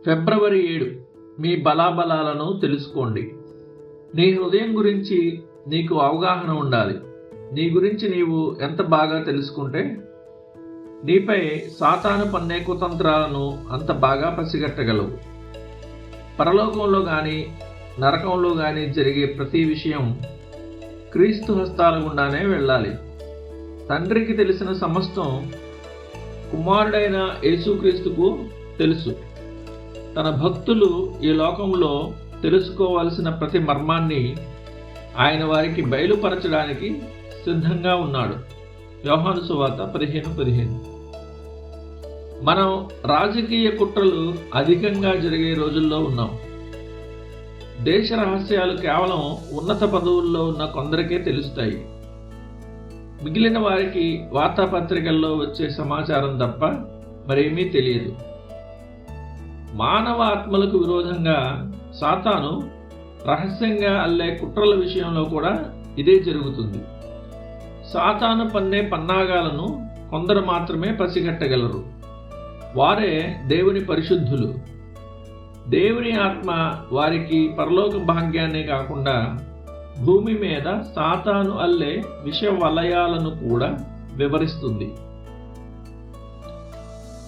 ఫిబ్రవరి 7 మీ బలాబలాలను తెలుసుకోండి. నీ హృదయం గురించి నీకు అవగాహన ఉండాలి. నీ గురించి నీవు ఎంత బాగా తెలుసుకుంటే నీపై సాతాను పన్నే కుతంత్రాలను అంత బాగా పసిగట్టగలవు. పరలోకంలో కానీ నరకంలో కానీ జరిగే ప్రతి విషయం క్రీస్తు హస్తాల గుండానే వెళ్ళాలి. తండ్రికి తెలిసిన సమస్తం కుమారుడైన యేసుక్రీస్తుకు తెలుసు. తన భక్తులు ఈ లోకంలో తెలుసుకోవాల్సిన ప్రతి మర్మాన్ని ఆయన వారికి బయలుపరచడానికి సిద్ధంగా ఉన్నాడు. యోహాను సువార్త 15:15. మనం రాజకీయ కుట్రలు అధికంగా జరిగే రోజుల్లో ఉన్నాం. దేశ రహస్యాలు కేవలం ఉన్నత పదవుల్లో ఉన్న కొందరికే తెలుస్తాయి. మిగిలిన వారికి వార్తాపత్రికల్లో వచ్చే సమాచారం తప్ప మరేమీ తెలియదు. మానవ ఆత్మలకు విరోధంగా సాతాను రహస్యంగా అల్లే కుట్రల విషయంలో కూడా ఇదే జరుగుతుంది. సాతాను పన్నే పన్నాగాలను కొందరు మాత్రమే పసిగట్టగలరు. వారే దేవుని పరిశుద్ధులు. దేవుని ఆత్మ వారికి పరలోక భాగ్యాన్నే కాకుండా భూమి మీద సాతాను అల్లే విష వలయాలను కూడా వివరిస్తుంది.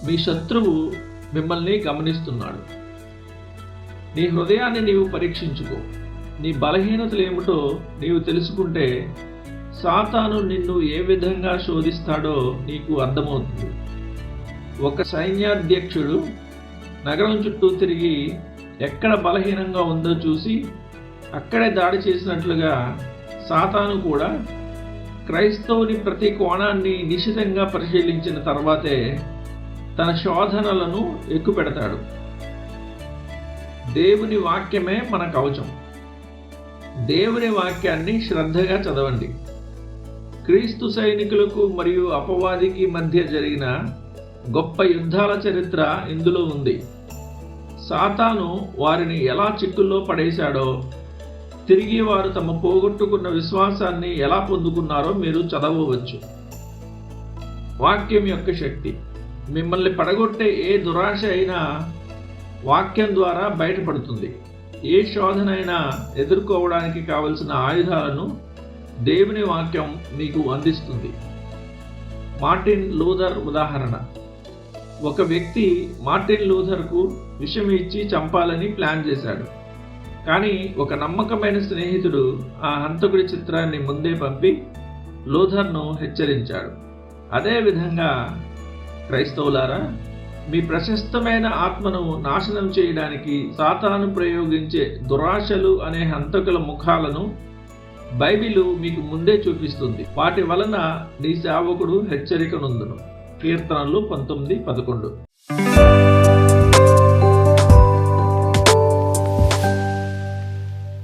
మీ శత్రువు మిమ్మల్ని గమనిస్తున్నాడు. నీ హృదయాన్ని నీవు పరీక్షించుకో. నీ బలహీనతలు ఏమిటో నీవు తెలుసుకుంటే సాతాను నిన్ను ఏ విధంగా శోధిస్తాడో నీకు అర్థమవుతుంది. ఒక సైన్యాధ్యక్షుడు నగరం చుట్టూ తిరిగి ఎక్కడ బలహీనంగా ఉందో చూసి అక్కడే దాడి చేసినట్లుగా సాతాను కూడా క్రైస్తవుని ప్రతి కోణాన్ని నిశితంగా పరిశీలించిన తర్వాతే తన శోధనలను ఎక్కుపెడతాడు. దేవుని వాక్యమే మన కవచం. దేవుని వాక్యాన్ని శ్రద్ధగా చదవండి. క్రీస్తు సైనికులకు మరియు అపవాదికి మధ్య జరిగిన గొప్ప యుద్ధాల చరిత్ర ఇందులో ఉంది. సాతాను వారిని ఎలా చిక్కుల్లో పడేశాడో, తిరిగి వారు తమ పోగొట్టుకున్న విశ్వాసాన్ని ఎలా పొందుకున్నారో మీరు చదవవచ్చు. వాక్యం యొక్క శక్తి. మిమ్మల్ని పడగొట్టే ఏ దురాశ అయినా వాక్యం ద్వారా బయటపడుతుంది. ఏ శోధనైనా ఎదుర్కోవడానికి కావలసిన ఆయుధాలను దేవుని వాక్యం మీకు అందిస్తుంది. మార్టిన్ లూథర్ ఉదాహరణ. ఒక వ్యక్తి మార్టిన్ లూథర్కు విషం ఇచ్చి చంపాలని ప్లాన్ చేశాడు. కానీ ఒక నమ్మకమైన స్నేహితుడు ఆ హంతకుడి చిత్రాన్ని ముందే పంపి లూథర్ను హెచ్చరించాడు. అదేవిధంగా క్రైస్తవులారా, మీ ప్రశస్తమైన ఆత్మను నాశనం చేయడానికి సాతాను ప్రయోగించే దురాశలు అనే హంతకుల ముఖాలను బైబిలు మీకు ముందే చూపిస్తుంది. వాటి వలన నీ సేవకుడు హెచ్చరిక నొందును. కీర్తనలు 19:11.